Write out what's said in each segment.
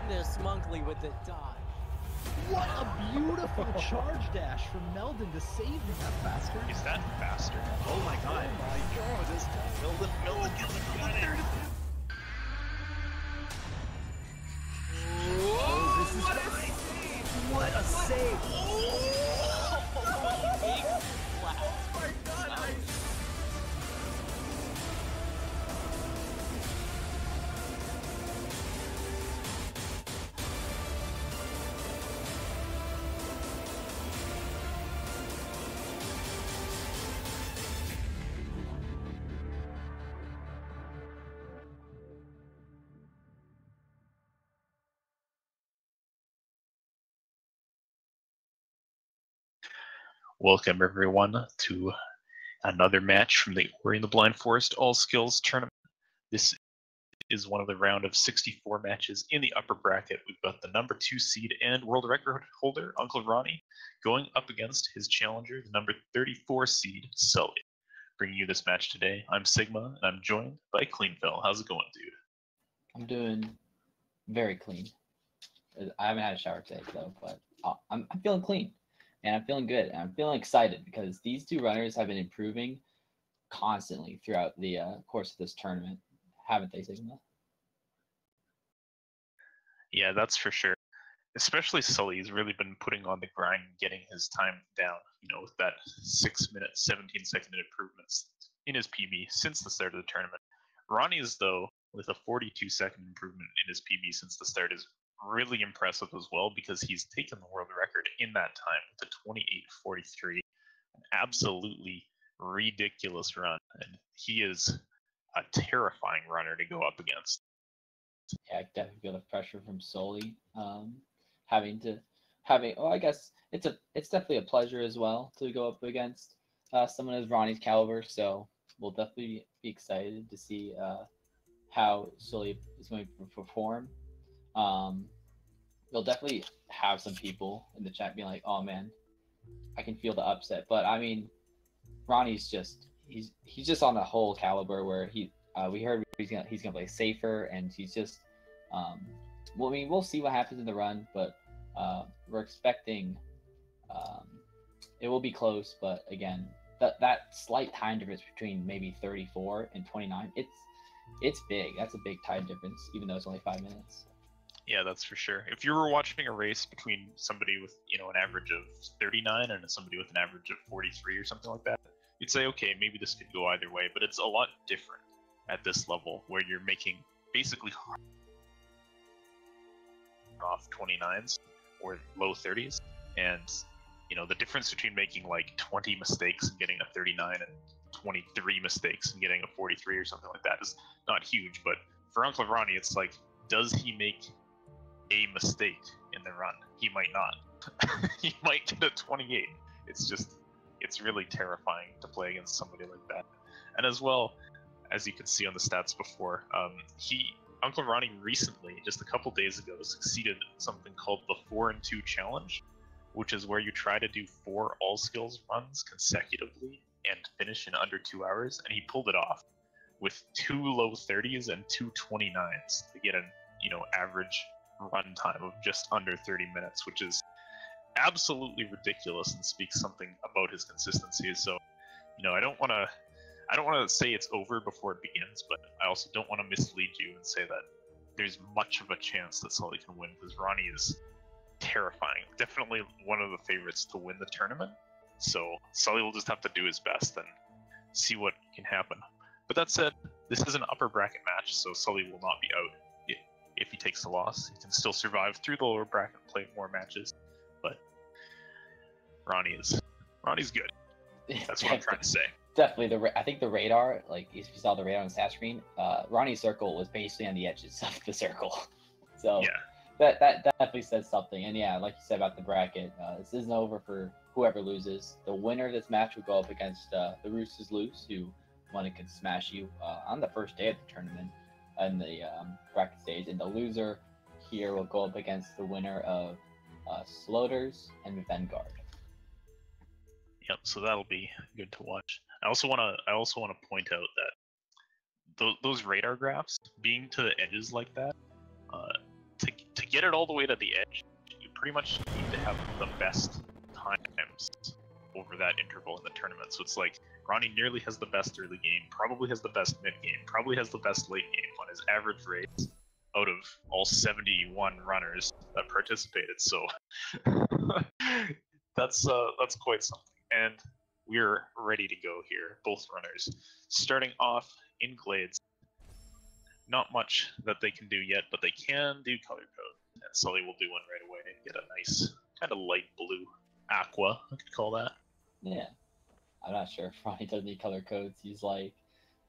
Goodness, Monkley with the dodge. What a beautiful charge dash from Meldon to save him. That faster. Is that faster? Oh my god. Oh my god. Meldon gets it. Oh, this is right. What a save. Oh, big splash. Oh my god. Welcome everyone to another match from the Ori and the Blind Forest All Skills Tournament. This is one of the round of 64 matches in the upper bracket. We've got the number 2 seed and world record holder, UncleRonny, going up against his challenger, the number 34 seed, Sully. Bringing you this match today, I'm Sigma, and I'm joined by Cleanfell. How's it going, dude? I'm doing very clean. I haven't had a shower today, though, but I'm feeling clean. And I'm feeling good. And I'm feeling excited because these two runners have been improving constantly throughout the course of this tournament, haven't they, Sigma? Yeah, that's for sure. Especially Sully, he's really been putting on the grind, getting his time down, with that 6-minute, 17-second improvements in his PB since the start of the tournament. Ronnie's, though, with a 42-second improvement in his PB since the start is really impressive as well, because he's taken the world record in that time with a 28:43, an absolutely ridiculous run, and he is a terrifying runner to go up against. Yeah, I definitely feel the pressure from Sully. I guess it's definitely a pleasure as well to go up against someone as Ronnie's caliber. So we'll definitely be excited to see how Sully is going to perform. They'll definitely have some people in the chat being like, "Oh man, I can feel the upset." But I mean, Ronnie's he's just on a whole caliber where we heard he's gonna play safer, and he's just we'll see what happens in the run, but we're expecting it will be close. But again, that slight time difference between maybe 34 and 29, it's big. That's a big time difference, even though it's only 5 minutes. Yeah, that's for sure. If you were watching a race between somebody with, an average of 39 and somebody with an average of 43 or something like that, you'd say, okay, maybe this could go either way, but it's a lot different at this level where you're making basically off 29s or low 30s, and the difference between making like 20 mistakes and getting a 39 and 23 mistakes and getting a 43 or something like that is not huge. But for UncleRonny, it's like, does he make a mistake in the run? He might not. He might get a 28. It's really terrifying to play against somebody like that. And as well, as you can see on the stats before, UncleRonny recently, just a couple days ago, succeeded in something called the 4-2 challenge, which is where you try to do 4 all skills runs consecutively and finish in under 2 hours, and he pulled it off with 2 low 30s and 2 29s to get an average run time of just under 30 minutes, which is absolutely ridiculous and speaks something about his consistency. So, I don't want to say it's over before it begins, but I also don't want to mislead you and say that there's much of a chance that Sully can win, because Ronnie is terrifying. Definitely one of the favorites to win the tournament. So Sully will just have to do his best and see what can happen. But that said, this is an upper bracket match, so Sully will not be out if he takes the loss. He can still survive through the lower bracket and play more matches. But Ronnie's good. That's what I'm trying to say. Definitely, I think the radar, like if you saw the radar on the stat screen, Ronnie's circle was basically on the edges of the circle. So yeah, that definitely says something. And yeah, like you said about the bracket, this isn't over for whoever loses. The winner of this match will go up against the Roosters Loose, who can smash you on the first day of the tournament in the bracket stage, and the loser here will go up against the winner of Sloters and Vanguard. Yep, so that'll be good to watch. I also want to point out that those radar graphs being to the edges like that, to get it all the way to the edge, you pretty much need to have the best times over that interval in the tournament. So it's like Ronnie nearly has the best early game, probably has the best mid game, probably has the best late game on his average race out of all 71 runners that participated. So that's quite something. And we're ready to go here, both runners. Starting off in Glades, not much that they can do yet, but they can do color code. And Sully will do one right away and get a nice kind of light blue aqua, I could call that. Yeah. I'm not sure if Ronnie does need color codes. He's like,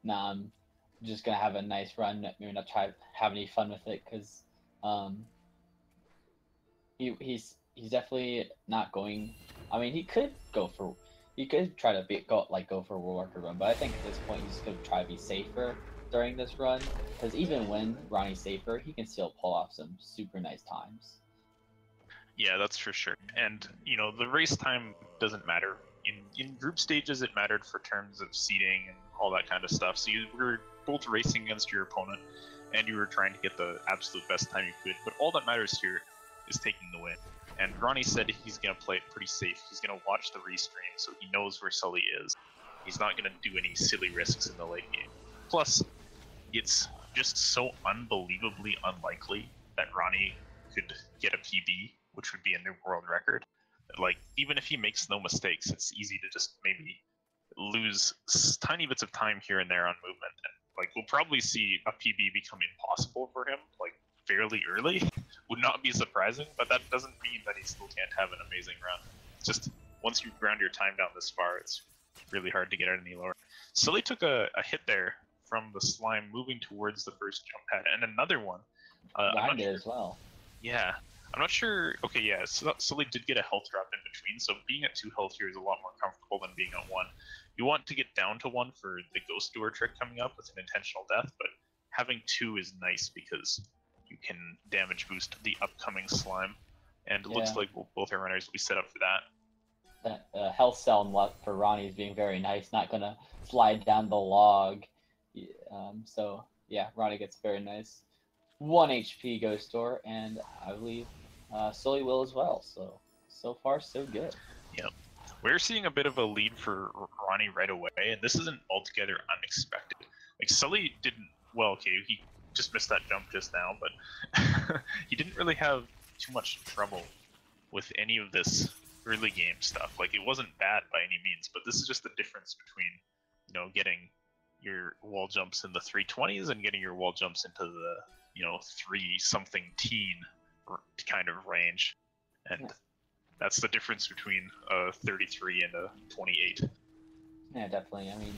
nah, I'm just gonna have a nice run, maybe not try to have any fun with it, because he's definitely not going. I mean, he could try to go for a world record run, but I think at this point he's gonna try to be safer during this run, because even when Ronnie's safer, he can still pull off some super nice times. Yeah, that's for sure. And the race time doesn't matter. In group stages, it mattered for terms of seeding and all that kind of stuff. So you were both racing against your opponent, and you were trying to get the absolute best time you could. But all that matters here is taking the win. And Ronnie said he's going to play it pretty safe. He's going to watch the restream so he knows where Sully is. He's not going to do any silly risks in the late game. Plus, it's just so unbelievably unlikely that Ronnie could get a PB, which would be a new world record. Like, even if he makes no mistakes, it's easy to just maybe lose tiny bits of time here and there on movement. And, like, we'll probably see a PB become impossible for him, like, fairly early. Would not be surprising, but that doesn't mean that he still can't have an amazing run. It's just, once you ground your time down this far, it's really hard to get it any lower. Sully took a hit there from the slime moving towards the first jump pad, and another one. Mine did as well. Yeah. I'm not sure. Okay, yeah, so Sully did get a health drop in between, so being at 2 health here is a lot more comfortable than being at 1. You want to get down to 1 for the Ghost Doer trick coming up with an intentional death, but having 2 is nice because you can damage boost the upcoming slime, and it looks like both our runners will be set up for that. That health cell for Ronnie is being very nice, not going to slide down the log. So, yeah, Ronnie gets very nice 1 HP Ghost Door, and I believe Sully will as well. So far, so good. Yep. We're seeing a bit of a lead for Ronnie right away, and this isn't altogether unexpected. Like, Sully didn't, well, okay, he just missed that jump just now, but he didn't really have too much trouble with any of this early game stuff. Like, it wasn't bad by any means, but this is just the difference between, getting your wall jumps in the 320s and getting your wall jumps into the 3-something teen kind of range, and that's the difference between a 33 and a 28. Yeah, definitely. I mean,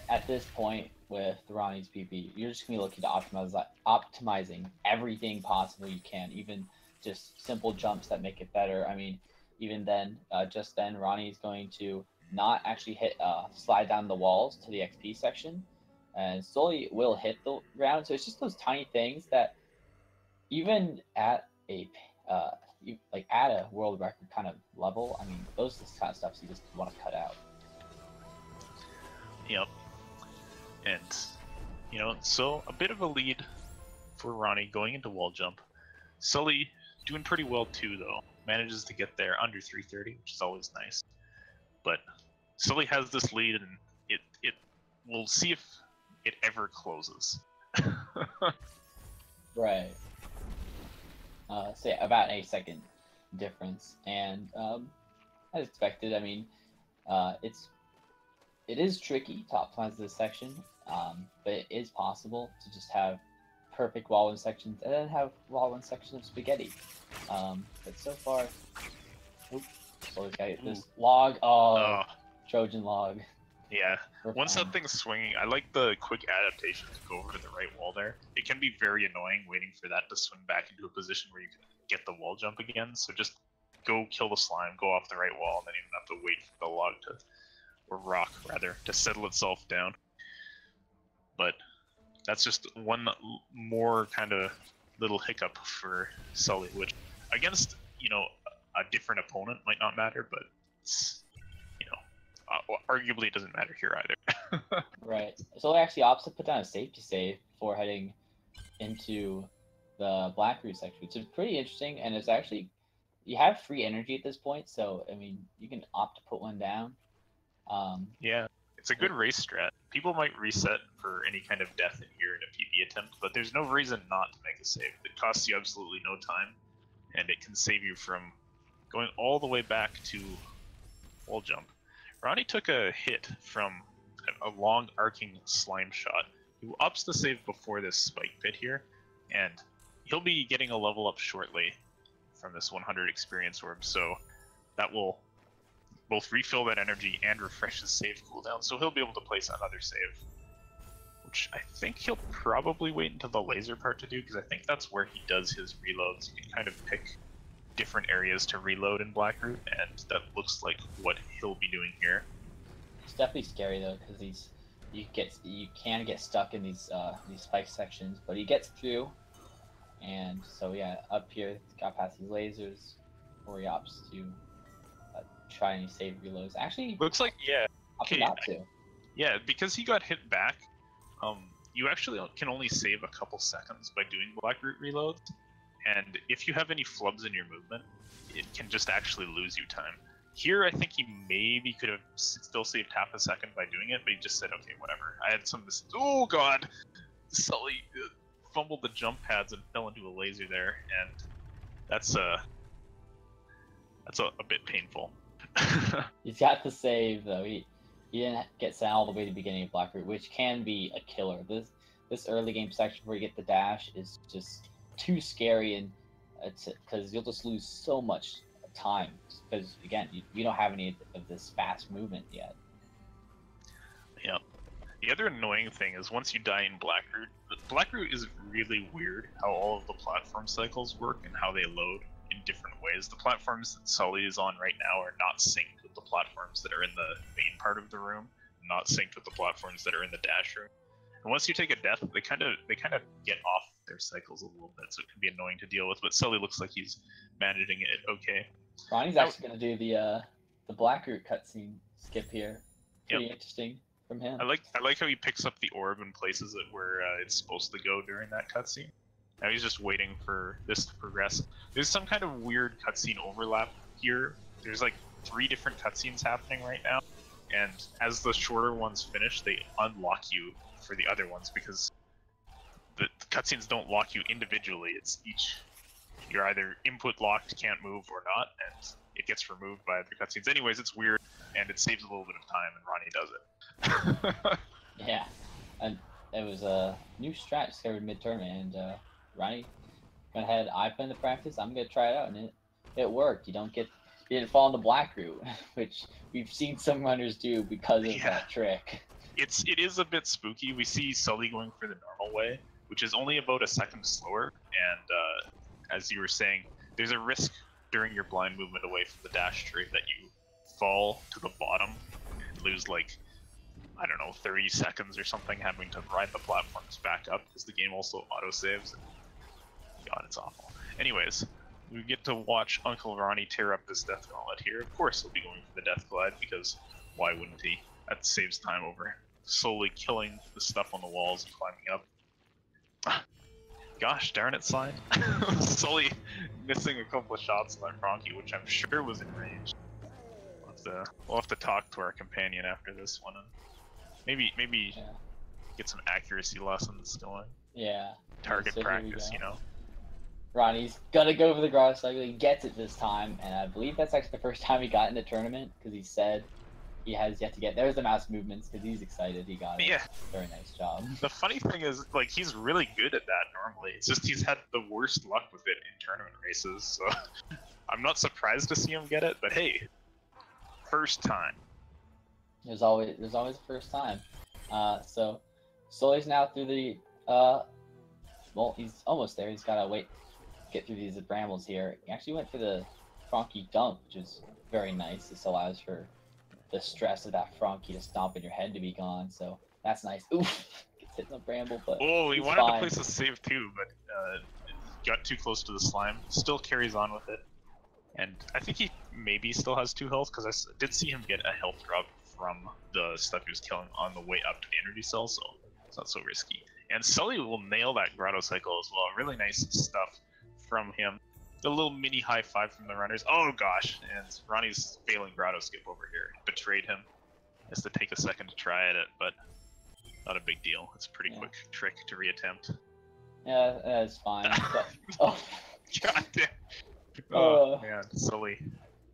at this point with Ronnie's PP, you're just gonna be looking to optimizing everything possible you can, even just simple jumps that make it better. I mean, even then, just then, Ronnie's going to not actually slide down the walls to the XP section, and Sully will hit the ground. So it's just those tiny things that, even at a world record kind of level, I mean, those are the kind of stuff you just want to cut out. Yep. And so a bit of a lead for Ronnie going into wall jump. Sully doing pretty well too, though. Manages to get there under 330, which is always nice. But Sully has this lead, and it we'll see if it ever closes. Right. Say about a 8-second difference, and as expected, I mean, it is tricky to optimize this section, but it is possible to just have perfect wall run sections and then have wall run sections of spaghetti. But so far, Sully's got this log. Trojan log. Yeah, once that thing's swinging, I like the quick adaptation to go over to the right wall there. It can be very annoying waiting for that to swing back into a position where you can get the wall jump again, so just go kill the slime, go off the right wall, and then you don't have to wait for the log or rock rather, to settle itself down. But that's just one more kind of little hiccup for Sully, which against, a different opponent might not matter, but it's, arguably it doesn't matter here either. Right. So actually opts to put down a safety save before heading into the Blackroot section, which is pretty interesting, and it's actually you have free energy at this point, so I mean you can opt to put one down. Yeah, it's a good race strat. People might reset for any kind of death in here in a PB attempt, but there's no reason not to make a save. It costs you absolutely no time, and it can save you from going all the way back to wall jump. Ronnie took a hit from a long arcing slime shot, who ups the save before this spike pit here, and he'll be getting a level up shortly from this 100 experience orb, so that will both refill that energy and refresh his save cooldown, so he'll be able to place another save. Which I think he'll probably wait until the laser part to do, because I think that's where he does his reloads. You can kind of pick different areas to reload in Blackroot, and that looks like what he'll be doing here. It's definitely scary though, because you can get stuck in these spike sections, but he gets through. And so yeah, up here, got past these lasers, or he opts to try any save reloads. Actually, looks like, yeah. Okay, not to. Yeah, because he got hit back, you actually can only save a couple seconds by doing Blackroot reloads, and if you have any flubs in your movement, it can just actually lose you time. Here, I think he maybe could have still saved half a second by doing it, but he just said, okay, whatever. I had some... Oh, God! Sully fumbled the jump pads and fell into a laser there, and that's a bit painful. He's got the save, though. He didn't get sent all the way to the beginning of Blackroot, which can be a killer. This early game section where you get the dash is just too scary, and because you'll just lose so much time. Because again, you don't have any of this fast movement yet. Yeah. The other annoying thing is once you die in Blackroot is really weird how all of the platform cycles work and how they load in different ways. The platforms that Sully is on right now are not synced with the platforms that are in the main part of the room, not synced with the platforms that are in the dash room. And once you take a death, they kind of get off their cycles a little bit, so it can be annoying to deal with. But Sully looks like he's managing it okay. Ronnie's actually going to do the Blackroot cutscene skip here. Pretty interesting from him. I like how he picks up the orb and places it where it's supposed to go during that cutscene. Now he's just waiting for this to progress. There's some kind of weird cutscene overlap here. There's like 3 different cutscenes happening right now, and as the shorter ones finish, they unlock you for the other ones, because the cutscenes don't lock you individually. It's you're either input locked, can't move, or not, and it gets removed by other cutscenes. Anyways, it's weird, and it saves a little bit of time, and Ronnie does it. Yeah, and it was a new strat discovered mid-tournament, and Ronnie went ahead. I put in the practice. I'm gonna try it out, and it worked. You didn't fall into Blackroot, which we've seen some runners do because of that trick. It is a bit spooky. We see Sully going for the normal way, which is only about a second slower, and as you were saying, there's a risk during your blind movement away from the dash tree that you fall to the bottom and lose, like, I don't know, 30 seconds or something, having to ride the platforms back up, because the game also auto-saves. God, it's awful. Anyways, we get to watch UncleRonny tear up this Death Gauntlet here. Of course he'll be going for the Death Glide, because why wouldn't he? That saves time over slowly killing the stuff on the walls and climbing up. Gosh darn it, Slide. Sully missing a couple of shots on that Frankie, which I'm sure was enraged. We'll have to talk to our companion after this one, and maybe get some accuracy lessons going. Yeah. Target practice, you know. Ronnie's gonna go for the garage cycle. He gets it this time, and I believe that's actually the first time he got in the tournament, because he said he has yet to get. There's the mouse movements, because he's excited. He got it. Yeah. Very nice job. The funny thing is, like, he's really good at that normally. It's just he's had the worst luck with it in tournament races, so I'm not surprised to see him get it. But hey, first time. There's always a first time. So Sully's now through the well, he's almost there. He's gotta get through these brambles here. He actually went for the Frankie dump, which is very nice. This allows for the stress of that Frankie to stomp in your head to be gone. So that's nice. Oof, gets hit in the bramble, but he wanted to place a save too, but got too close to the slime. Still carries on with it, and I think he maybe still has 2 health, because I did see him get a health drop from the stuff he was killing on the way up to the energy cell, so it's not so risky. And Sully will nail that Grotto cycle as well. Really nice stuff from him. A little mini high five from the runners. Oh gosh, and Ronnie's failing Grotto skip over here. Betrayed him. Has to take a second to try at it, but not a big deal. It's a pretty quick trick to reattempt. Yeah, that's fine. But, oh. God damn. Oh man, Sully.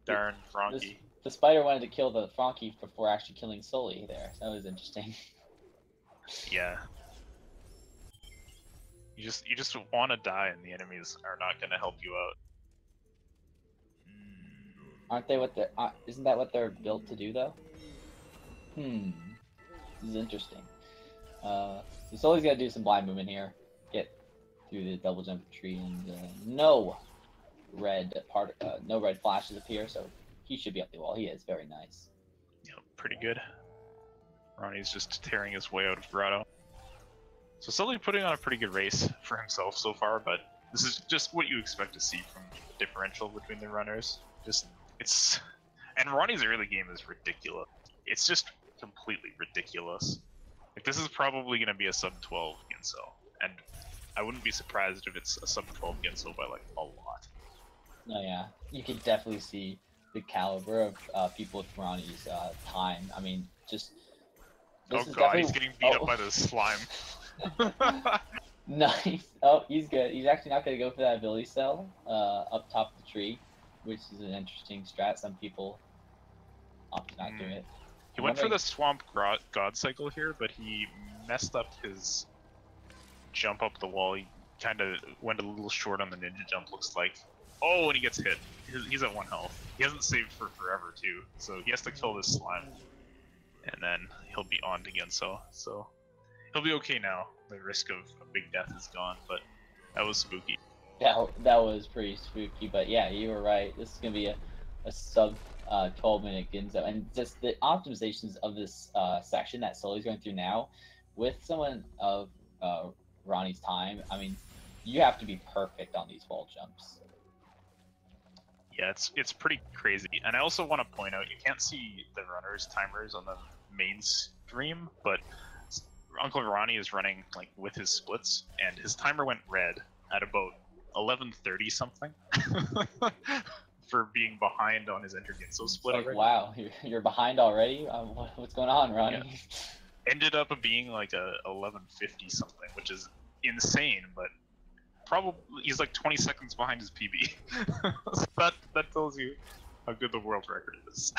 Darn Frankie. The spider wanted to kill the Frankie before actually killing Sully there. That was interesting. Yeah. You just want to die, and the enemies are not going to help you out. Aren't they what they're? Isn't that what they're built to do, though? This is interesting. So Sully's got to do some blind movement here. Get through the double jump tree, and no red flashes appear, so he should be up the wall. He is very nice. Yep, pretty good. Ronnie's just tearing his way out of Grotto. So Sully putting on a pretty good race for himself so far, but this is just what you expect to see from the differential between the runners. And Ronnie's early game is ridiculous. It's just completely ridiculous. Like, this is probably going to be a sub 12 Ginso, and I wouldn't be surprised if it's a sub 12 Ginso by like a lot. Oh yeah, you can definitely see the caliber of people with Ronnie's time. I mean, just. Oh god, he's getting beat up by the slime. Nice. Oh, he's good. He's actually not going to go for that ability cell up top of the tree, which is an interesting strat. Some people opt to not do it. He went for the Swamp God cycle here, but he messed up his jump up the wall. He kind of went a little short on the ninja jump, looks like. Oh, and he gets hit. He's at 1 health. He hasn't saved for forever, too, so he has to kill this slime. And then he'll be on again, so he'll be okay now. The risk of a big death is gone, but that was spooky. That was pretty spooky, but yeah, you were right. This is gonna be a sub 12-minute Ginso, and just the optimizations of this section that Sully's going through now, with someone of Ronnie's time. I mean, you have to be perfect on these wall jumps. Yeah, it's pretty crazy. And I also want to point out, you can't see the runners' timers on the main stream, but UncleRonny is running like with his splits, and his timer went red at about 11:30 something for being behind on his Enter Ginso split. Like, wow, you're behind already? What's going on, Ronnie? Yeah. Ended up being like a 11:50 something, which is insane, but probably he's like 20 seconds behind his PB. So that tells you how good the world record is.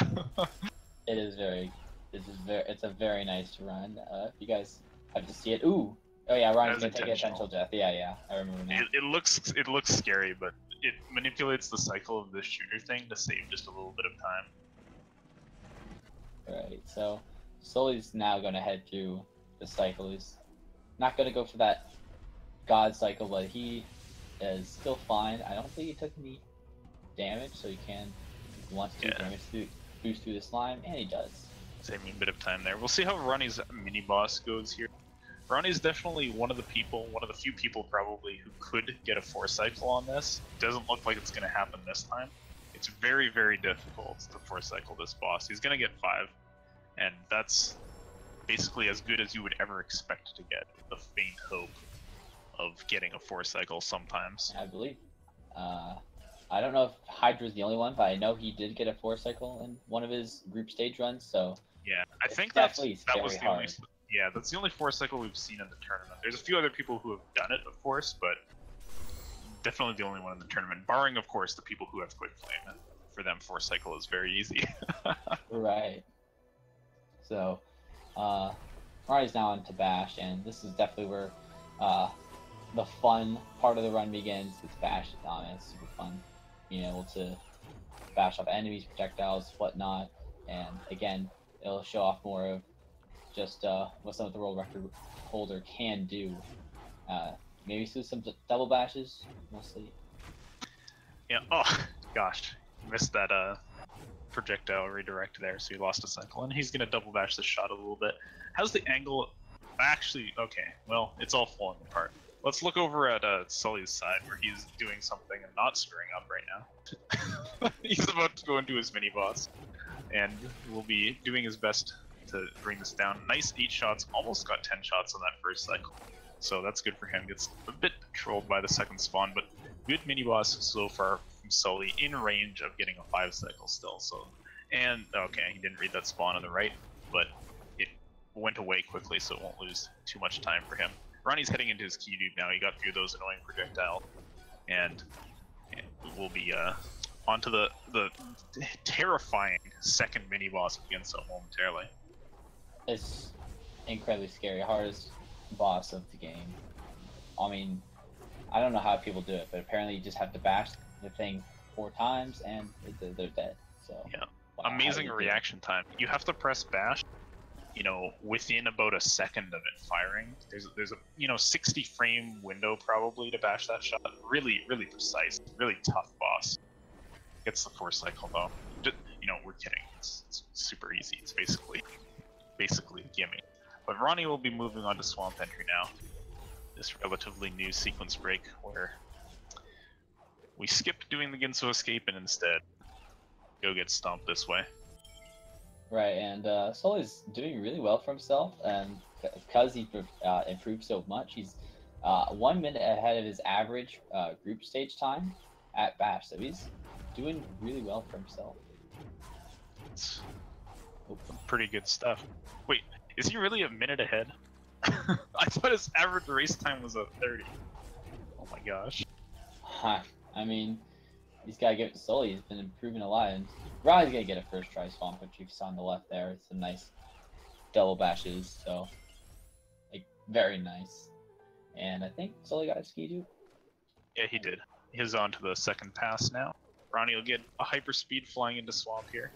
It's a very nice run. If you guys have to see it. Ooh. Oh yeah, Ronnie's gonna take essential death. Yeah, I remember now. It looks scary, but it manipulates the cycle of this shooter thing to save just a little bit of time. Right, so Sully's now gonna head through the cycle. He's not gonna go for that God cycle, but he is still fine. I don't think he took any damage, so he can, if he wants to, damage boost through the slime, and he does. Saving a bit of time there. We'll see how Ronnie's mini boss goes here. Ronnie's definitely one of the few people probably who could get a 4 cycle on this. Doesn't look like it's going to happen this time. It's very, very difficult to 4 cycle this boss. He's going to get 5, and that's basically as good as you would ever expect to get, with a faint hope of getting a 4 cycle sometimes. I believe. I don't know if Hydra's the only one, but I know he did get a 4 cycle in one of his group stage runs, so... Yeah, I think that was the only... Yeah, that's the only 4 cycle we've seen in the tournament. There's a few other people who have done it, of course, but definitely the only one in the tournament, barring, of course, the people who have Quick Flame. For them, 4 cycle is very easy. Right. So, Ronnie's now on to Bash, and this is definitely where the fun part of the run begins. It's Bash. It's super fun being able to bash off enemies, projectiles, whatnot, and again, it'll show off more of just what some of the world record holder can do. Maybe see some double bashes, mostly. Yeah. Oh gosh, missed that projectile redirect there, so he lost a cycle, and he's gonna double bash the shot a little bit. How's the angle? Actually, okay. Well, it's all falling apart. Let's look over at Sully's side, where he's doing something and not screwing up right now. He's about to go into his mini boss, and will be doing his best to bring this down. Nice 8 shots, almost got 10 shots on that first cycle. so that's good for him. Gets a bit trolled by the second spawn, but good mini boss so far from Sully, in range of getting a 5 cycle still. So, and okay, he didn't read that spawn on the right, but it went away quickly, so it won't lose too much time for him. Ronnie's heading into his key dupe now. He got through those annoying projectiles, and we'll be onto the terrifying second mini boss against him momentarily. It's incredibly scary, hardest boss of the game. I mean, I don't know how people do it, but apparently you just have to bash the thing 4 times and they're dead. So yeah, wow, amazing reaction time. You have to press bash, you know, within about a second of it firing. There's a 60 frame window probably to bash that shot. Really precise, really tough boss. Gets the 4 cycle though. Just, we're kidding. It's super easy. It's basically a gimme. But Ronnie will be moving on to Swamp Entry now. This relatively new sequence break where we skip doing the Ginso escape and instead go get stomped this way. Right, and Sully's doing really well for himself, and because he improved so much, he's 1 minute ahead of his average group stage time at Bash, so he's doing really well for himself. It's pretty good stuff. Wait, is he really a minute ahead? I thought his average race time was a 30. Oh my gosh. I mean, he's got to give it to Sully. He's been improving a lot, and Ronnie's gonna get a first try swamp, which you saw on the left there. It's some nice double bashes, so like very nice. And I think Sully got a ski dupe. Yeah, he did. He's on to the second pass now. Ronnie will get a hyperspeed flying into swamp here,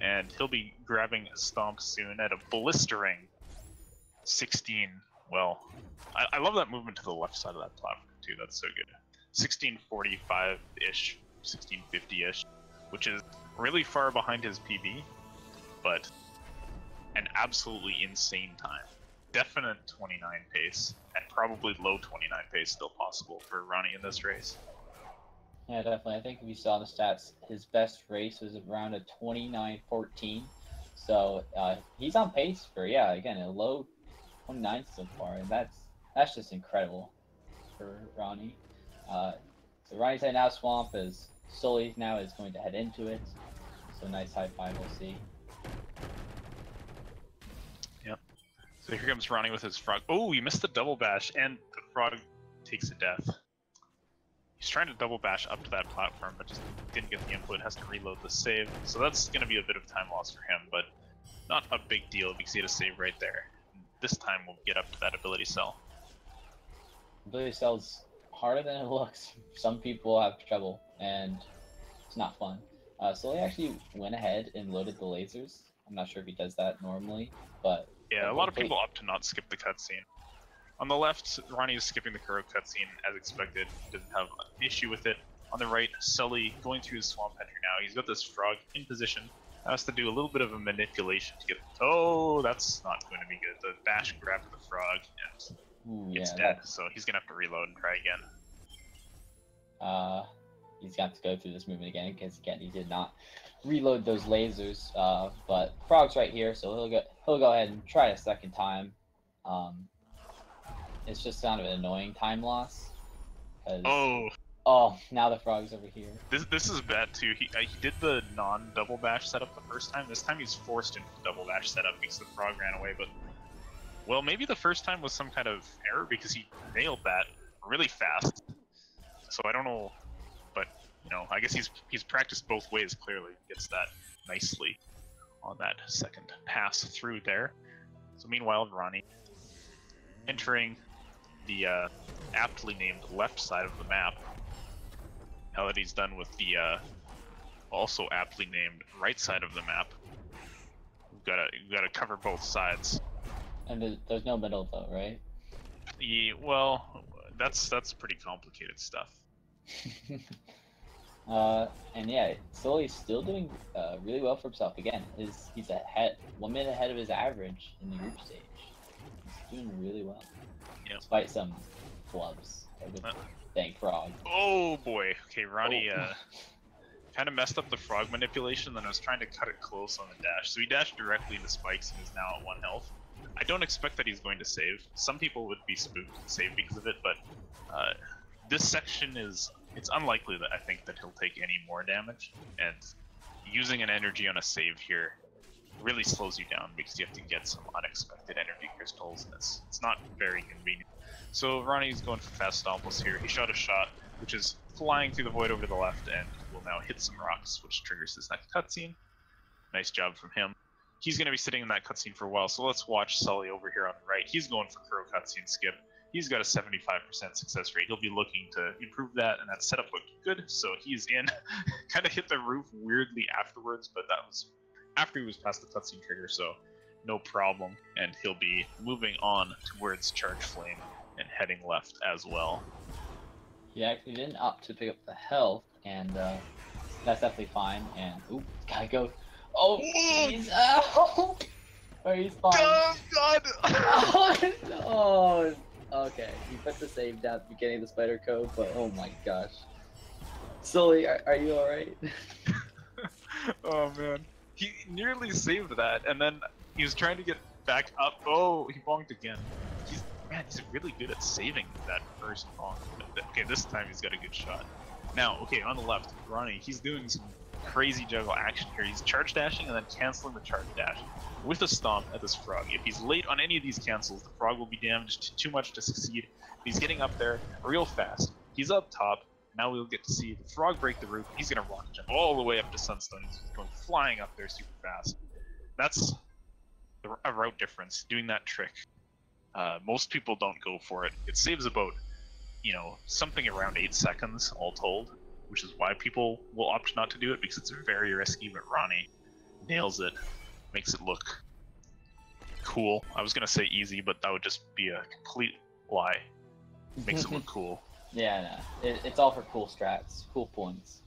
and he'll be grabbing a stomp soon at a blistering 16. Well, I love that movement to the left side of that platform too. That's so good. 1645-ish, 1650-ish, which is really far behind his PB, but an absolutely insane time. Definite 29 pace, and probably low 29 pace still possible for Ronnie in this race. Yeah, definitely. I think if you saw the stats, his best race was around a 29:14. So he's on pace for, yeah, again, a low 29 so far, and that's just incredible for Ronnie. So Ronnie's heading out swamp as Sully now is going to head into it. So nice high five, we'll see. Yep. So here comes Ronnie with his frog. Oh, he missed the double bash, and the frog takes a death. He's trying to double bash up to that platform, but just didn't get the input, has to reload the save. So that's going to be a bit of time loss for him, but not a big deal because he had a save right there. This time we'll get up to that ability cell. Ability cell's harder than it looks. Some people have trouble, and it's not fun. So he actually went ahead and loaded the lasers. I'm not sure if he does that normally, but yeah, a lot of people opt to not skip the cutscene. On the left, Ronnie is skipping the Kuro cutscene as expected. He doesn't have an issue with it. On the right, Sully going through his swamp entry now. He's got this frog in position. Has to do a little bit of a manipulation to get. Oh, that's not going to be good. The bash grabbed the frog and it's dead. So he's gonna have to reload and try again. He's got to go through this movement again because again he did not reload those lasers. But frog's right here, so he'll go ahead and try a second time. It's just kind of an annoying time loss. Oh, now the frog's over here. This is bad too. He did the non-double bash setup the first time. This time he's forced into the double bash setup because the frog ran away. But well, maybe the first time was some kind of error because he nailed that really fast. So I don't know, but I guess he's practiced both ways. Clearly, gets that nicely on that second pass through there. So meanwhile, Ronnie entering the aptly named left side of the map. Now that he's done with the also aptly named right side of the map, we've got to cover both sides. And there's no middle though, right? Yeah, well, that's pretty complicated stuff. And yeah, Sully's still doing really well for himself. Again, he's 1 minute ahead of his average in the group stage. He's doing really well. Yep. Despite some flubs. Dang frog. Oh boy. Okay, Ronnie kind of messed up the frog manipulation, then I was trying to cut it close on the dash. So he dashed directly into spikes and is now at 1 health. I don't expect that he's going to save. Some people would be spooked and save because of it, but this section it's unlikely that I think that he'll take any more damage, and using an energy on a save here really slows you down because you have to get some unexpected energy crystals, and it's not very convenient. So Ronnie's going for fast stompless here. He shot a shot, which is flying through the void over the left, and will now hit some rocks, which triggers this next cutscene. Nice job from him. He's going to be sitting in that cutscene for a while, so let's watch Sully over here on the right. He's going for Crow cutscene skip. He's got a 75% success rate. He'll be looking to improve that, and that setup looked good, so he's in. Kind of hit the roof weirdly afterwards, but that was after he was past the cutscene trigger, so no problem. And he'll be moving on towards Charge Flame and heading left as well. He actually didn't opt to pick up the health, and that's definitely fine. And oop, gotta go. Oh, he's out. Oh, he's fine. Oh God! Oh, okay. He put the save down at the beginning of the spider code, but oh my gosh. Sully, are you alright? Oh man, he nearly saved that, and then he was trying to get back up. Oh, he bonked again. He's really good at saving that first bonk. Okay, this time he's got a good shot. Now, okay, on the left, Ronnie, he's doing some crazy juggle action here. He's charge dashing and then canceling the charge dash with a stomp at this frog. If he's late on any of these cancels, the frog will be damaged too much to succeed. He's getting up there real fast. He's up top. Now we'll get to see the frog break the roof. He's gonna rocket jump all the way up to Sunstone. He's going flying up there super fast. That's a route difference, doing that trick. Most people don't go for it. It saves about, something around 8 seconds all told, which is why people will opt not to do it, because it's very risky, but Ronnie nails it, makes it look cool. I was gonna say easy, but that would just be a complete lie. Makes it look cool. Yeah, no. It's all for cool strats, cool points.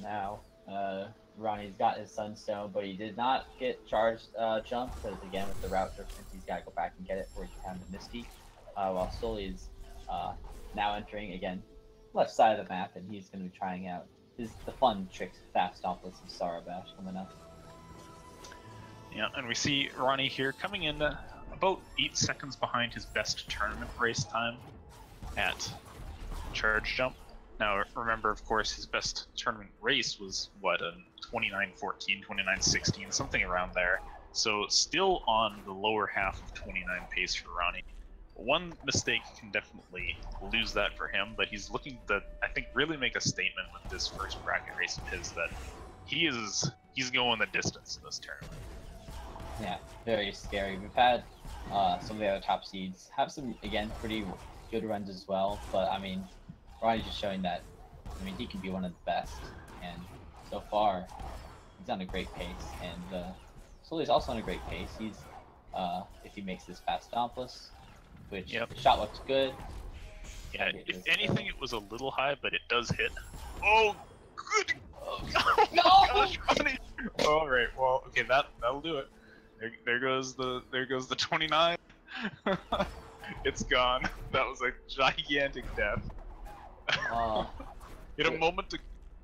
Now, Ronnie's got his Sunstone, but he did not get charged jump, because again, with the route difference, he's got to go back and get it before he can have the Misty. While Sully is now entering, again, left side of the map, and he's going to be trying out the fun tricks, fast stompless and Sarabash coming up. Yeah, and we see Ronnie here coming in about 8 seconds behind his best tournament race time at charge jump. Now, remember, of course, his best tournament race was, what, a 29:14, 29:16, something around there. So still on the lower half of 29 pace for Ronnie. One mistake can definitely lose that for him, but he's looking to, I think, really make a statement with this first bracket race of his that he's going the distance in this tournament. Yeah, very scary. We've had some of the other top seeds have some, again, pretty good runs as well, but I mean, Ronnie's just showing that, he can be one of the best, and so far, he's on a great pace, and Sully's also on a great pace. He's, if he makes this fast stompless, which the shot looks good. Yeah, if anything, it was a little high, but it does hit. Oh, good! Oh, no! Gosh, Ronnie! Alright, well, okay, that'll do it. There goes the 29. It's gone. That was a gigantic death. You had a moment to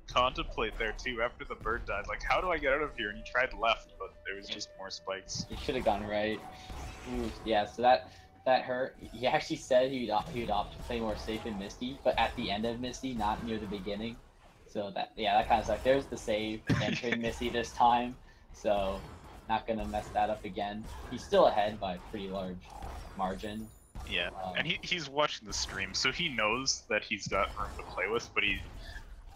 contemplate there too after the bird died. Like, how do I get out of here? And he tried left, but there was just more spikes. He should have gone right. Ooh, yeah, so that hurt. He actually said he would opt to play more safe in Misty, but at the end of Misty, not near the beginning. So that kind of sucked. There's the save entering Misty this time, so not gonna mess that up again. He's still ahead by a pretty large margin. Yeah, and he's watching the stream, so he knows that he's got room to play with, but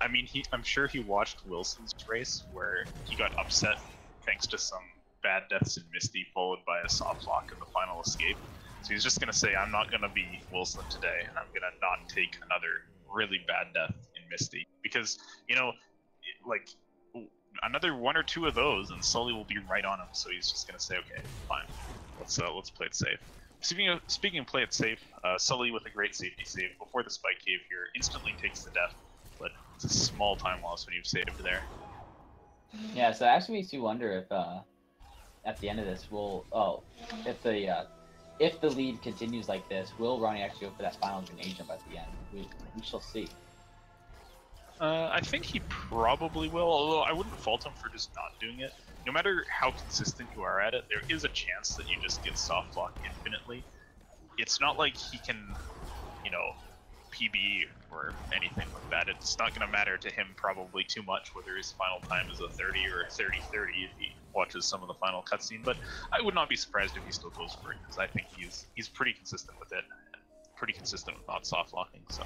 I'm sure he watched Wilson's race where he got upset thanks to some bad deaths in Misty, followed by a soft lock in the final escape. So he's just gonna say, I'm not gonna be Wilson today, and I'm gonna not take another really bad death in Misty. Because, like, another 1 or 2 of those, and Sully will be right on him, so he's just gonna say, okay, fine, let's play it safe. Speaking of play it safe, Sully with a great safety save before the spike cave here instantly takes the death, but it's a small time loss when you've saved there. Yeah, so it actually makes you wonder if at the end of this, if the lead continues like this, will Ronnie actually go for that final grenade jump at the end? We shall see. I think he probably will, although I wouldn't fault him for just not doing it. No matter how consistent you are at it, there is a chance that you just get soft lock infinitely. It's not like he can, you know, PB or anything like that. It's not going to matter to him probably too much whether his final time is a 30 or a 30-30 if he watches some of the final cutscene, but I would not be surprised if he still goes for it, because I think he's pretty consistent with it, and pretty consistent with not soft locking, so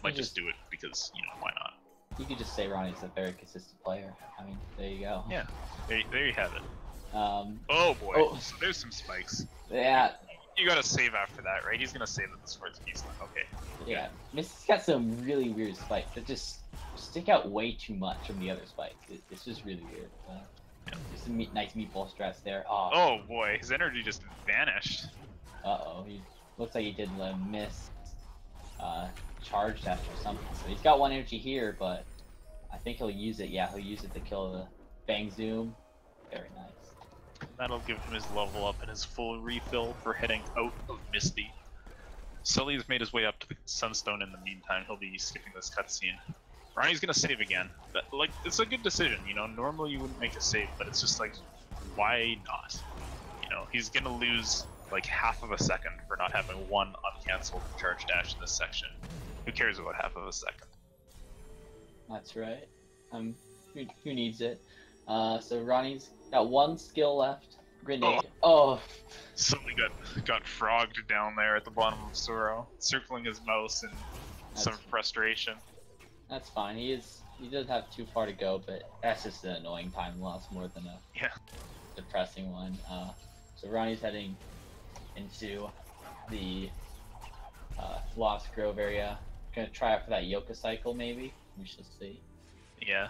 might just do it because, you know, why not? You could just say Ronnie's a very consistent player. I mean, there you go. Yeah, there you have it. Oh boy, so there's some spikes. Yeah. You gotta save after that, right? He's gonna save at the Swords Piece. Okay. Yeah, Misty's got some really weird spikes that just stick out way too much from the other spikes. It's just really weird. Just some nice meatball strats there. Oh boy, his energy just vanished. Uh-oh, he looks like he did a miss charge dash or something. So he's got one energy here, but I think he'll use it. Yeah, he'll use it to kill the Bang Zoom. Very nice. That'll give him his level up and his full refill for heading out of Misty. Sully's made his way up to the Sunstone in the meantime. He'll be skipping this cutscene. Ronnie's gonna save again. Like, it's a good decision, you know. Normally you wouldn't make a save, but it's just like, why not? You know, he's gonna lose like half of a second for not having one uncancelled charge dash in this section. Who cares about half of a second? That's right. Who needs it? So Ronnie's got one skill left. Grenade. Oh. Sully got frogged down there at the bottom of Soro, circling his mouse in some frustration. That's fine. He doesn't have too far to go, but that's just an annoying time loss more than a depressing one. So Ronnie's heading into the Lost Grove area. Gonna try out for that Yoka cycle, maybe. We shall see. Yeah,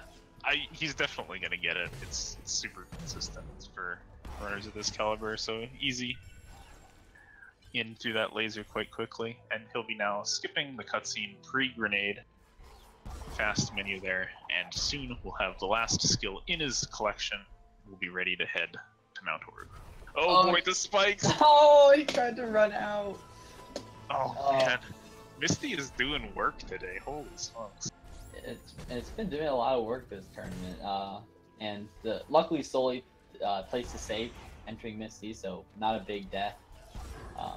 he's definitely gonna get it. It's super consistent for runners of this caliber, so easy into that laser quite quickly, and he'll be now skipping the cutscene pre-grenade. Fast menu there, and soon we'll have the last skill in his collection. We'll be ready to head to Mount Orb. Oh boy, the spikes! Oh, he tried to run out! Oh man, Misty is doing work today, holy smokes. It's been doing a lot of work this tournament, and luckily Sully placed a save entering Misty, so not a big death.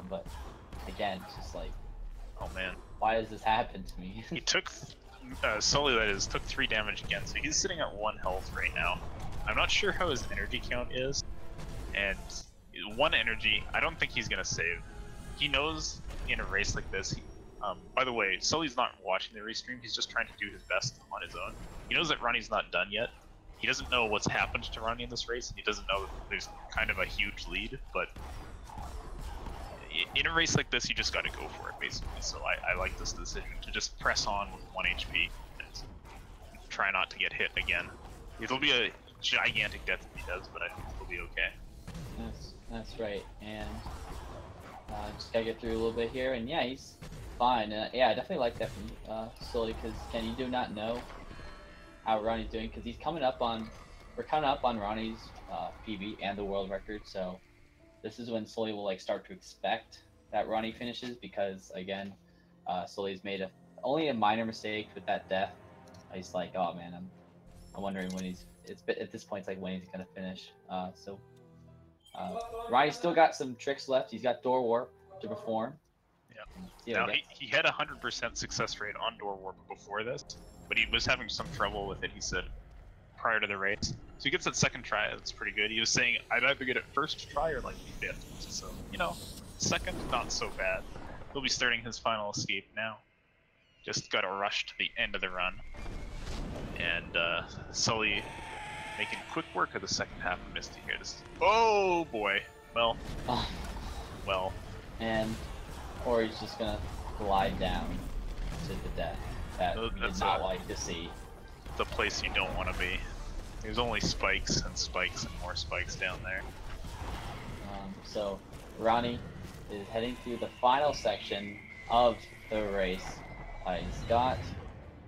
But again, it's just like, oh man, why does this happen to me? He took Sully, that is, took 3 damage again, so he's sitting at 1 health right now. I'm not sure how his energy count is, and 1 energy, I don't think he's gonna save. He knows in a race like this, by the way, Sully's not watching the restream, he's just trying to do his best on his own. He knows that Ronnie's not done yet. He doesn't know what's happened to Ronnie in this race, and he doesn't know that there's kind of a huge lead, but in a race like this, you just gotta go for it, basically. So I like this decision to just press on with 1 HP and try not to get hit again. It'll be a gigantic death if he does, but I think it'll be okay. That's right, and just gotta get through a little bit here, and yeah, he's fine. Yeah, I definitely like that from Sully, because again, you do not know how Ronnie's doing, because we're coming up on Ronnie's PB and the world record, so this is when Sully will like start to expect that Ronnie finishes, because again, Sully's made only a minor mistake with that death. He's like, oh man, I'm wondering when at this point it's like when he's gonna finish. Ronnie's still got some tricks left. He's got door warp to perform. Yeah. Now he had 100% success rate on door warp before this, but he was having some trouble with it, he said, prior to the race. So he gets that second try, that's pretty good. He was saying, I'd either get it first try or like 5th. So, you know, second, not so bad. He'll be starting his final escape now. Just gotta rush to the end of the run. And Sully making quick work of the second half of Misty here. Oh boy. Well. Well. Or he's just gonna glide down to the death that we did not like to see. The place you don't want to be. There's only spikes and spikes and more spikes down there. So Ronnie is heading through the final section of the race. He's got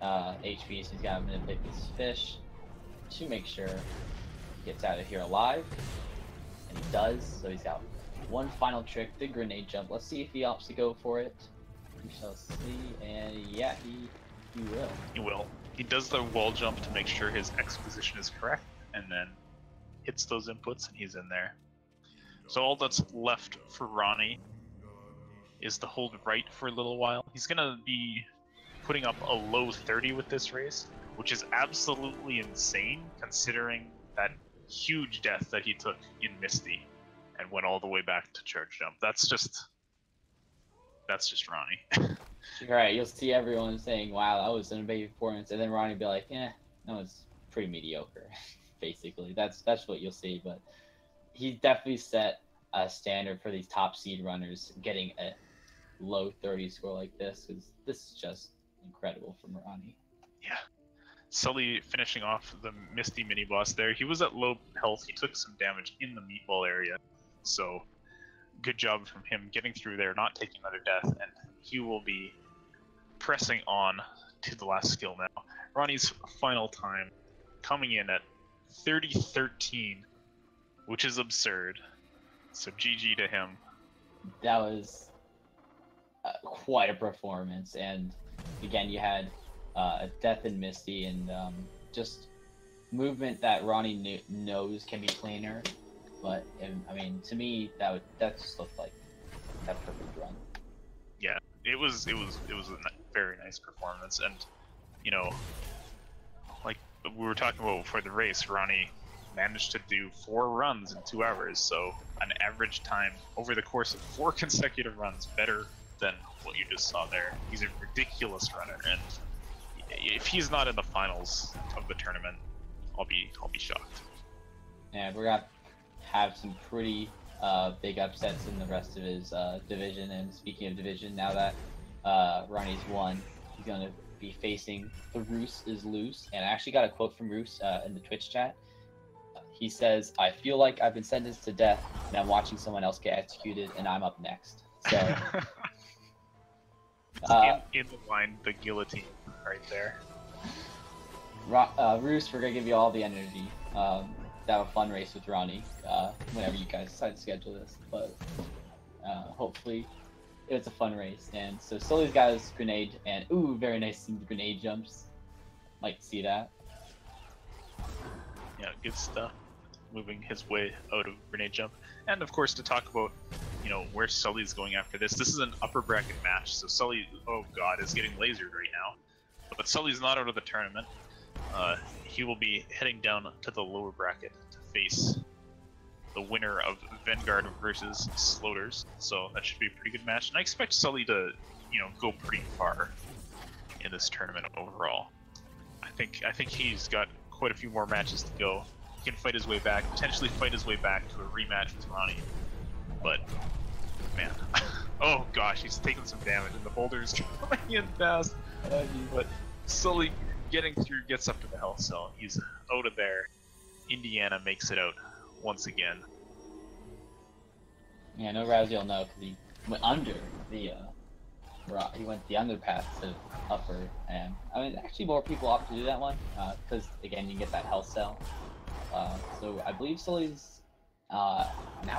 HP, so he's got to manipulate this fish to make sure he gets out of here alive. And he does, so he's got one final trick, the grenade jump. Let's see if he opts to go for it. We shall see, and yeah, he will. He will. He does the wall jump to make sure his X position is correct, and then hits those inputs, and he's in there. So all that's left for Ronnie is to hold right for a little while. He's gonna be putting up a low 30 with this race, which is absolutely insane considering that huge death that he took in Misty and went all the way back to charge jump. That's just Ronnie. You're right. You'll see everyone saying, "Wow, that was an amazing performance," and then Ronnie be like, "Eh, that was pretty mediocre." Basically, that's what you'll see. But he definitely set a standard for these top seed runners, getting a low 30 score like this, because this is just incredible from Ronnie. Yeah. Sully finishing off the Misty mini boss there. He was at low health. He took some damage in the meatball area, so good job from him getting through there, not taking another death, and he will be pressing on to the last skill now. Ronnie's final time coming in at 30-13, which is absurd. So GG to him. That was quite a performance, and again, you had a death in Misty, and just movement that Ronnie knows can be planar. But I mean, to me, that just looked like that perfect run. Yeah, it was a very nice performance, and you know, like we were talking about before the race, Ronnie managed to do 4 runs in 2 hours, so an average time over the course of 4 consecutive runs better than what you just saw there. He's a ridiculous runner, and if he's not in the finals of the tournament, I'll be shocked. Yeah, we're gonna have some pretty big upsets in the rest of his division. And speaking of division, now that Ronnie's won, he's gonna be facing the Roos is Loose. And I actually got a quote from Roos in the Twitch chat. He says, "I feel like I've been sentenced to death, and I'm watching someone else get executed, and I'm up next." So in the line, the guillotine right there. Roos, we're gonna give you all the energy to have a fun race with Ronnie whenever you guys decide to schedule this. But hopefully it's a fun race. And so Sully's got his grenade, and ooh, very nice grenade jumps. Like to see that. Yeah, good stuff. Moving his way out of grenade jump, and of course to talk about, you know, where Sully's going after this. This is an upper bracket match, so Sully, oh god, is getting lasered right now. But Sully's not out of the tournament. He will be heading down to the lower bracket to face the winner of Vanguard versus Sloters. So that should be a pretty good match, and I expect Sully to, you know, go pretty far in this tournament overall. I think he's got quite a few more matches to go. He can fight his way back, potentially fight his way back to a rematch with Ronnie. But, man, oh gosh, he's taking some damage, and the boulder's coming in fast. But Sully getting through, gets up to the health cell. He's out of there. Indiana makes it out once again. Yeah, no Rousey will know because he went under the he went the underpath to upper, and I mean actually more people opt to do that one because again you get that health cell. So I believe Sully's now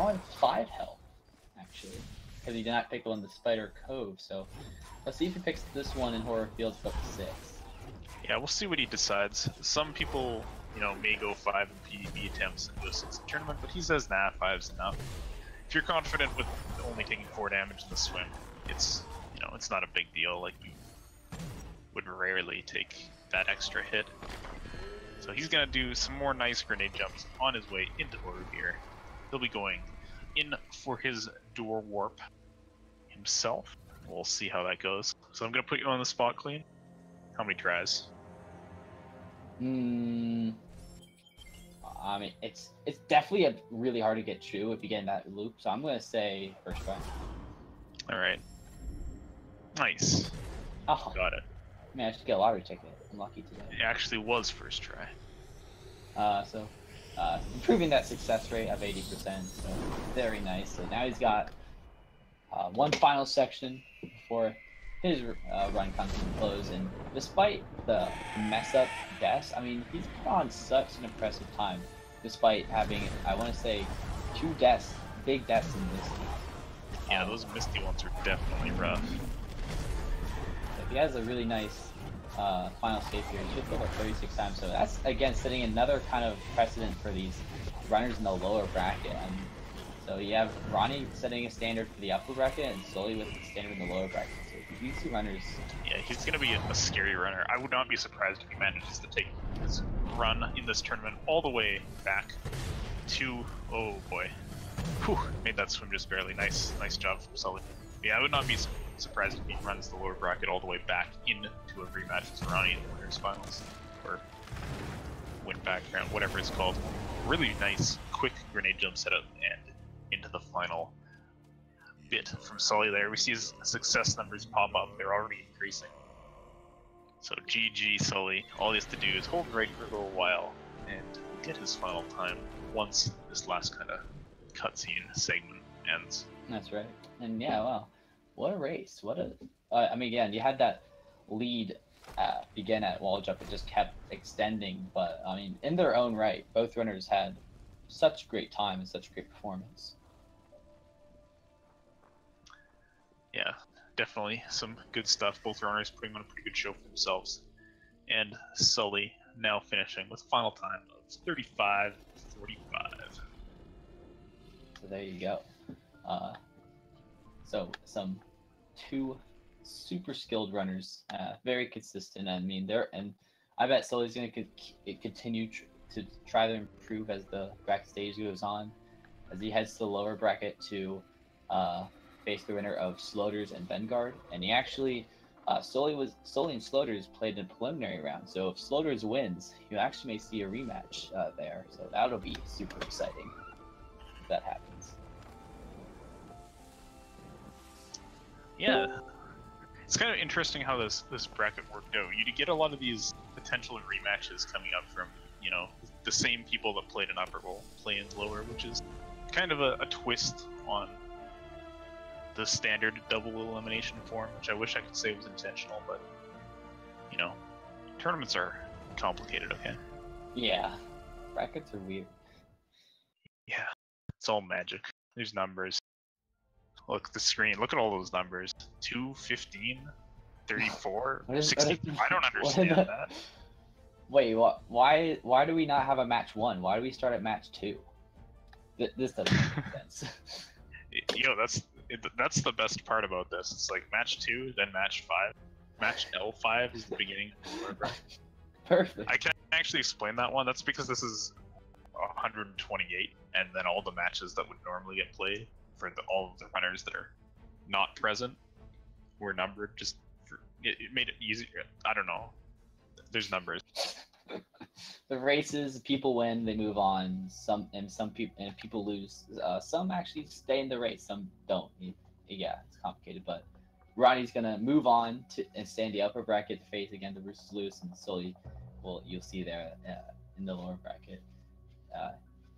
at 5 health actually because he did not pick one in the Spider Cove. So let's see if he picks this one in Horror Fields up to 6. Yeah, we'll see what he decides. Some people, you know, may go 5 in PvP attempts and go 6 in tournament, but he says nah, 5's enough. If you're confident with only taking 4 damage in the swim, it's, you know, it's not a big deal. Like, you would rarely take that extra hit. So he's gonna do some more nice grenade jumps on his way into Horror here. He'll be going in for his door warp himself. We'll see how that goes. So I'm gonna put you on the spot, Clean. How many tries? I mean, it's definitely really hard to get true if you get in that loop. So I'm gonna say first try. All right. Nice. Oh, Got it. man, I should get a lottery ticket. I'm lucky today. It actually was first try. So improving that success rate of 80%. So very nice. So now he's got one final section before his run comes to a close, and despite the mess up deaths, I mean, he's put on such an impressive time, despite having, I want to say, 2 deaths, big deaths in Misty. Yeah, those Misty ones are definitely rough. So he has a really nice final escape here. He should go about 36 times. So that's again setting another kind of precedent for these runners in the lower bracket. So you have Ronnie setting a standard for the upper bracket, and Sully with the standard in the lower bracket. So these two runners. Yeah, he's going to be a scary runner. I would not be surprised if he manages to take his run in this tournament all the way back to, oh boy, whew, made that swim just barely. Nice job from Sully. Yeah, I would not be surprised if he runs the lower bracket all the way back into a rematch with Ronnie in the winners finals, or win back round, whatever it's called. Really nice, quick grenade jump setup and into the final bit from Sully there. We see his success numbers pop up. They're already increasing. So GG Sully. All he has to do is hold right for a little while and get his final time once this last kind of cutscene segment ends. That's right. And yeah, wow, what a race! What a I mean, again, you had that lead begin at wall jump. It just kept extending. But I mean, in their own right, both runners had such great time and such great performance. Yeah, definitely some good stuff. Both runners putting on a pretty good show for themselves. And Sully now finishing with final time of 35:45. So there you go. So some two super skilled runners, very consistent. I mean, I bet Sully's going to continue to try to improve as the bracket stage goes on, as he heads to the lower bracket to face the winner of Sloters and Vanguard. And he actually, Sully and Sloters played in a preliminary round. So if Sloters wins, you actually may see a rematch there. So that'll be super exciting if that happens. Yeah, it's kind of interesting how this bracket worked out. You get a lot of these potential rematches coming up from, you know, the same people that played in upper will play in lower, which is kind of a twist on the standard double elimination form, which I wish I could say was intentional, but you know, tournaments are complicated. Okay. Yeah, brackets are weird. Yeah, it's all magic. There's numbers. Look at the screen. Look at all those numbers. 215, 34, 60. I don't understand that. Wait, what? Why do we not have a match 1? Why do we start at match 2? This doesn't make sense. Yo, that's the best part about this. It's like match 2, then match 5. Match L5 is the beginning of the bracket. Perfect. I can't actually explain that one. That's because this is 128, and then all the matches that would normally get played for all of the runners that are not present were numbered. Just it made it easier. I don't know. There's numbers. The races, people win, they move on. Some people lose. Some actually stay in the race. Some don't. Yeah, it's complicated. But Ronnie's gonna move on and stay in the upper bracket to face again the Roosters Lewis, and Sully, well, you'll see there in the lower bracket,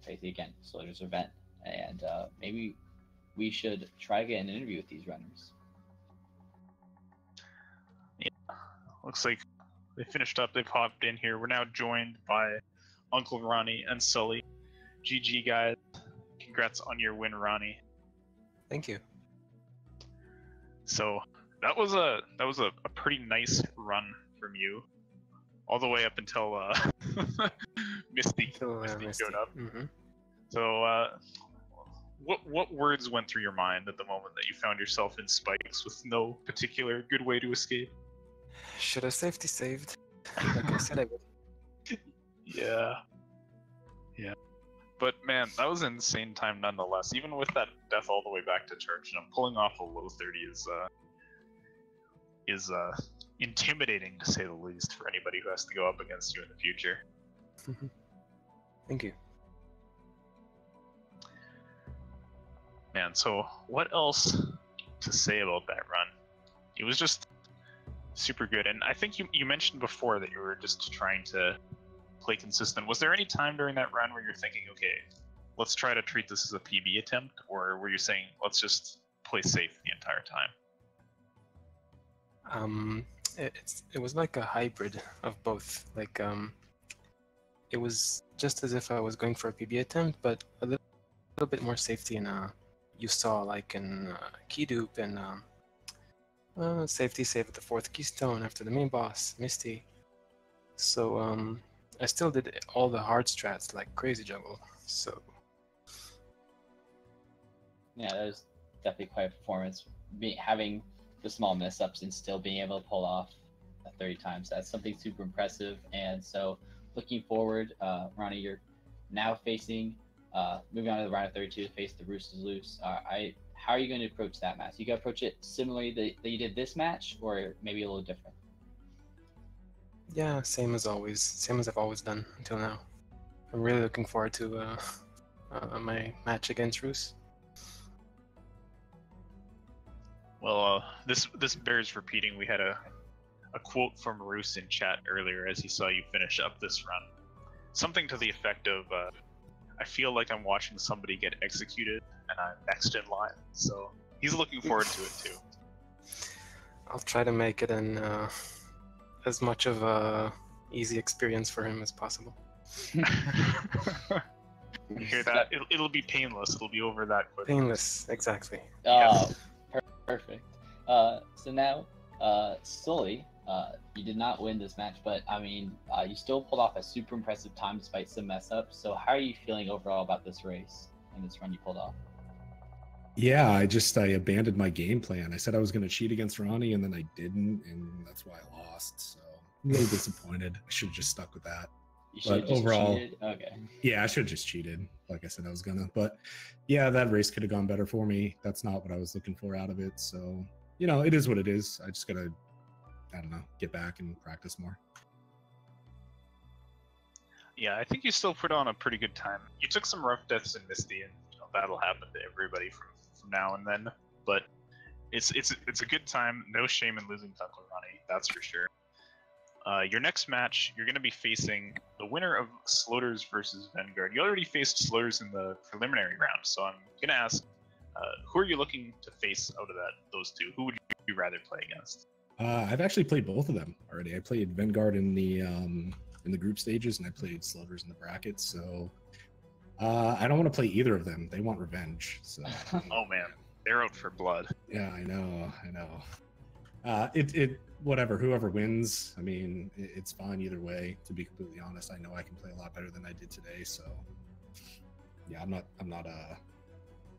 facing again Sloters or Vent, and maybe we should try to get an interview with these runners. Yeah, looks like they finished up. They've hopped in here. We're now joined by UncleRonny and Sully. GG guys, congrats on your win, Ronnie. Thank you. So that was a pretty nice run from you, all the way up until Misty showed up. Mm-hmm. So what words went through your mind at the moment that you found yourself in spikes with no particular good way to escape? Should have safety saved. Like I said I would. Yeah. But man, that was an insane time nonetheless. Even with that death all the way back to church, you know, pulling off a low 30 is intimidating to say the least for anybody who has to go up against you in the future. Thank you. Man, so what else to say about that run? It was just super good, and I think you mentioned before that you were just trying to play consistent. Was there any time during that run where you're thinking, okay, let's try to treat this as a PB attempt, or were you saying, let's just play safe the entire time? It was like a hybrid of both. Like it was just as if I was going for a PB attempt, but a little bit more safety in you saw like in key dupe and Safety save at the 4th keystone after the main boss, Misty. So I still did all the hard strats like crazy jungle. So Yeah, that was definitely quite a performance. Having the small mess ups and still being able to pull off 30 times. That's something super impressive. And so, looking forward, Ronnie, you're now facing, moving on to the round of 32 to face the Roosters Loose. How are you going to approach that match? You going to approach it similarly that you did this match, or maybe a little different? yeah, same as always. Same as I've always done until now. I'm really looking forward to my match against Roos. Well, this bears repeating. We had a quote from Roos in chat earlier as he saw you finish up this run. Something to the effect of, I feel like I'm watching somebody get executed and I'm next in line. So he's looking forward to it too. I'll try to make it as much of a easy experience for him as possible. You hear that? It'll be painless. It'll be over that quick. Painless, exactly. Oh, perfect. So now, Sully, you did not win this match, but I mean, you still pulled off a super impressive time despite some mess ups. So how are you feeling overall about this race and this run you pulled off? Yeah, I abandoned my game plan. I said I was going to cheat against Ronnie, and then I didn't, and that's why I lost. So I'm a little disappointed. I should have just stuck with that. But overall, cheated? Okay. Yeah, I should have just cheated, like I said I was gonna. But yeah, that race could have gone better for me. That's not what I was looking for out of it. So, it is what it is. I just gotta, I don't know, get back and practice more. Yeah, I think you still put on a pretty good time. You took some rough deaths in Misty, and that'll happen to everybody from now and then. But it's a good time. No shame in losing to UncleRonny, that's for sure. Your next match, you're going to be facing the winner of Sloters versus Vanguard. You already faced Sloters in the preliminary round, so I'm going to ask, who are you looking to face out of those two? Who would you rather play against? I've actually played both of them already. I played Vanguard in the group stages, and I played Sloters in the brackets. So I don't want to play either of them. They want revenge. So Oh man, they're out for blood. Yeah, I know. Whatever, whoever wins, I mean, it's fine either way. To be completely honest, I know I can play a lot better than I did today. So yeah, I'm not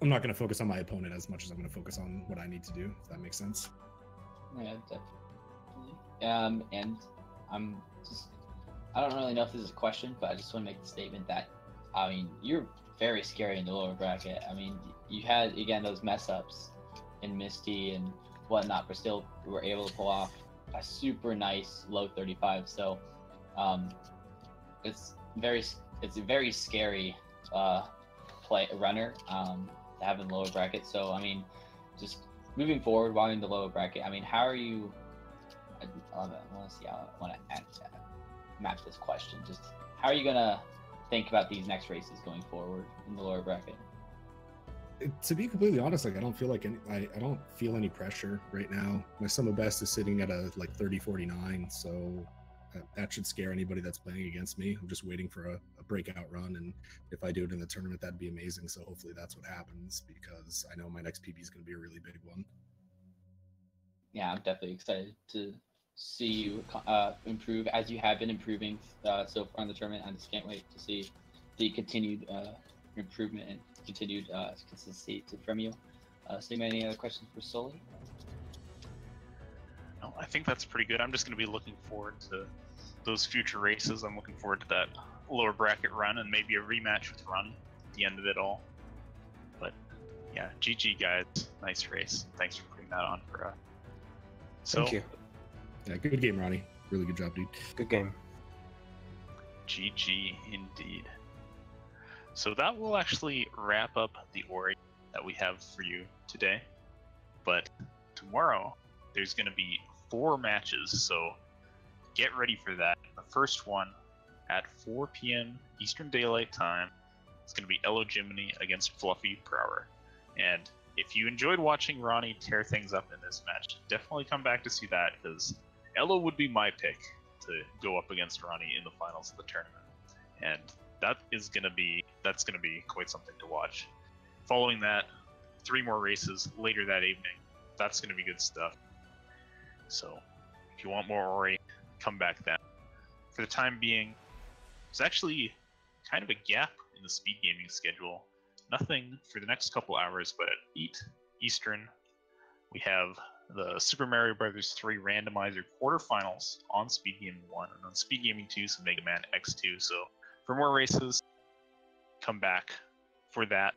going to focus on my opponent as much as I'm going to focus on what I need to do. If that makes sense. Yeah, definitely. And I don't really know if this is a question, but I just want to make the statement that, I mean, you're very scary in the lower bracket. I mean, you had, again, those mess ups in Misty and whatnot, but still were able to pull off a super nice low 35. So it's a very scary runner to have in the lower bracket. So I mean, just moving forward while in the lower bracket, I mean, how are you? I want to map this question. Just how are you gonna think about these next races going forward in the lower bracket? To be completely honest, like I don't feel any pressure right now. My sum of best is sitting at a 30-49, so that should scare anybody that's playing against me. I'm just waiting for a breakout run, and if I do it in the tournament, that'd be amazing. So hopefully that's what happens, because I know my next PB is going to be a really big one. Yeah, I'm definitely excited to see you improve as you have been improving so far in the tournament. I just can't wait to see the continued improvement and continued consistency from you. So, any other questions for Sully? No, I think that's pretty good. I'm just going to be looking forward to those future races. I'm looking forward to that lower bracket run and maybe a rematch with Ronnie at the end of it all. But yeah, GG guys, nice race. Thanks for putting that on for us. Thank you. Yeah, good game, Ronnie. Really good job, dude. Good game. GG indeed. So that will actually wrap up the Ori that we have for you today. But tomorrow, there's going to be 4 matches, so get ready for that. The first one at 4 p.m. Eastern Daylight Time. It's going to be Elo Jiminy against Fluffy Prower. And if you enjoyed watching Ronnie tear things up in this match, definitely come back to see that, because Elo would be my pick to go up against Ronnie in the finals of the tournament. And that's going to be quite something to watch. Following that, 3 more races later that evening. That's going to be good stuff. So if you want more Ori, come back then. For the time being, there's actually kind of a gap in the speed gaming schedule. Nothing for the next couple hours, but at 8 Eastern, we have the Super Mario Bros. 3 randomizer quarterfinals on Speed Gaming 1, and on Speed Gaming 2, some Mega Man X2. So for more races, come back for that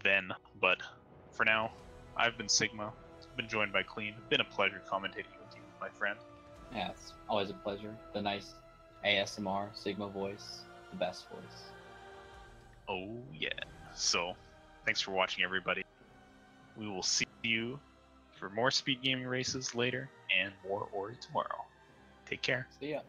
then. But for now, I've been Sigma, been joined by Clean. Been a pleasure commentating with you, my friend. Yeah, it's always a pleasure. The nice ASMR Sigma voice, the best voice. Oh yeah. So, thanks for watching, everybody. We will see you for more speed gaming races later and more Ori tomorrow. Take care. See ya.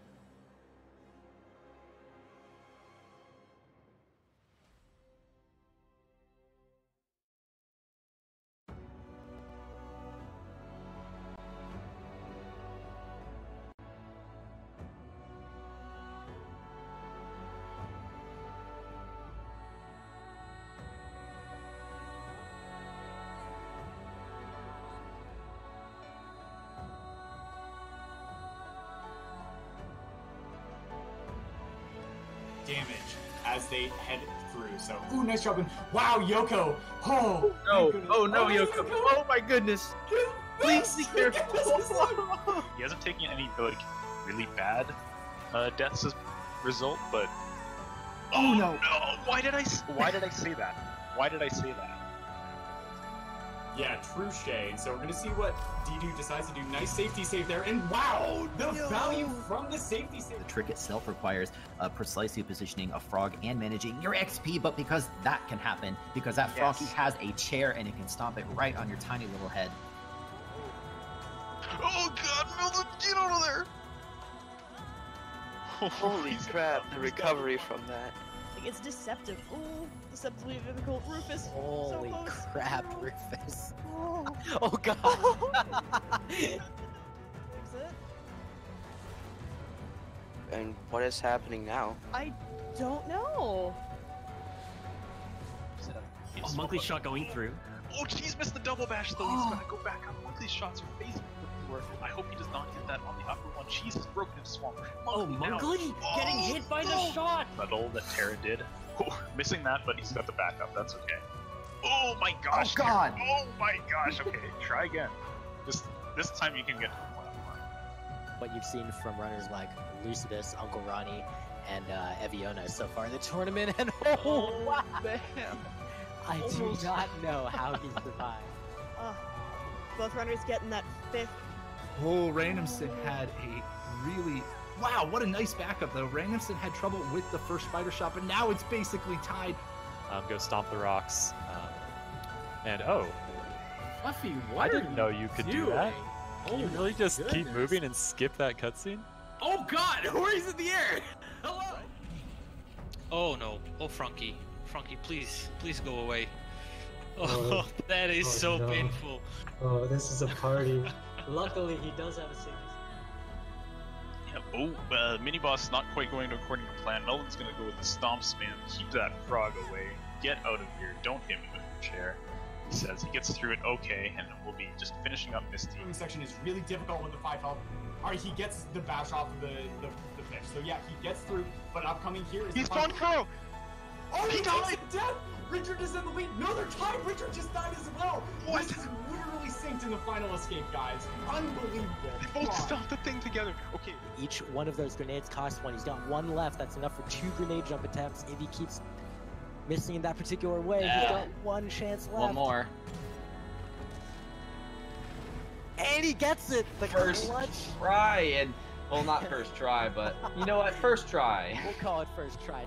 Damage as they head through. So, ooh, nice job. And wow, Yoko. Oh, No, my oh no, goodness. Yoko. Oh my goodness. Please be careful. He hasn't taken any like really bad deaths as result, but Oh no. Why did I say that? Why did I say that? Yeah, true shade. So we're gonna see what D2 decides to do. Nice safety save there, and wow, the value from the safety save. The trick itself requires precisely positioning a frog and managing your XP, but because that can happen, because that froggy has a chair and it can stomp it right on your tiny little head. Oh God, Milton, get out of there! Holy crap, the recovery from that. It's deceptive. Ooh, deceptively difficult. Rufus. Holy so close. crap, Rufus. Oh, Oh god. Fix it. And what is happening now? I don't know. Oh, Monkey's shot going through. Oh, jeez, missed the double bash though. He's gotta go back up. Monkey's shots are phasing everywhere. I hope he does not get that on the upper one. Jesus, broken into swamp. Oh, Monkey getting hit by the shot. Subtle that Terra did. Oh, missing that, but he's got the backup. That's okay. Oh my gosh. Oh, God. Terra. Oh my gosh. Okay, try again. Just this time you can get to the platform. What you've seen from runners like Lucidus, UncleRonny, and Eviona so far in the tournament, and oh wow, I do not know how he survived. Both runners getting that fifth. Oh, Randomson had a really... Wow, what a nice backup, though. Randomson had trouble with the first spider shot, but now it's basically tied. Go stomp the rocks. And oh, Fluffy, what I didn't know you could do that. Oh, You really just keep goodness. moving and skip that cutscene? Oh god, Ori's in the air! Hello! Oh no. Oh, Frankie. Frankie, please go away. Oh, that is so painful. Oh, this is a party. Luckily, he does have a safety. Yeah, mini boss not quite going according to plan. Melvin's gonna go with the stomp spam. Keep that frog away. Get out of here. Don't hit me with your chair. He says he gets through it okay, and we'll be just finishing up Misty. The section is really difficult with the 5 health. Alright, he gets the bash off of the fish. So yeah, he gets through, but upcoming here is He's the spawned Kuro! Oh, he died! Death! Richard is in the lead. No, they're tied. Richard just died as well. What? This is literally synced in the final escape, guys. Unbelievable. They both stopped the thing together. Okay. Each one of those grenades costs 1. He's got 1 left. That's enough for 2 grenade jump attempts. If he keeps missing in that particular way, he's got 1 chance left. One more. And he gets it! The First clutch. try, and well, not first try, but you know what? First try. We'll call it first try.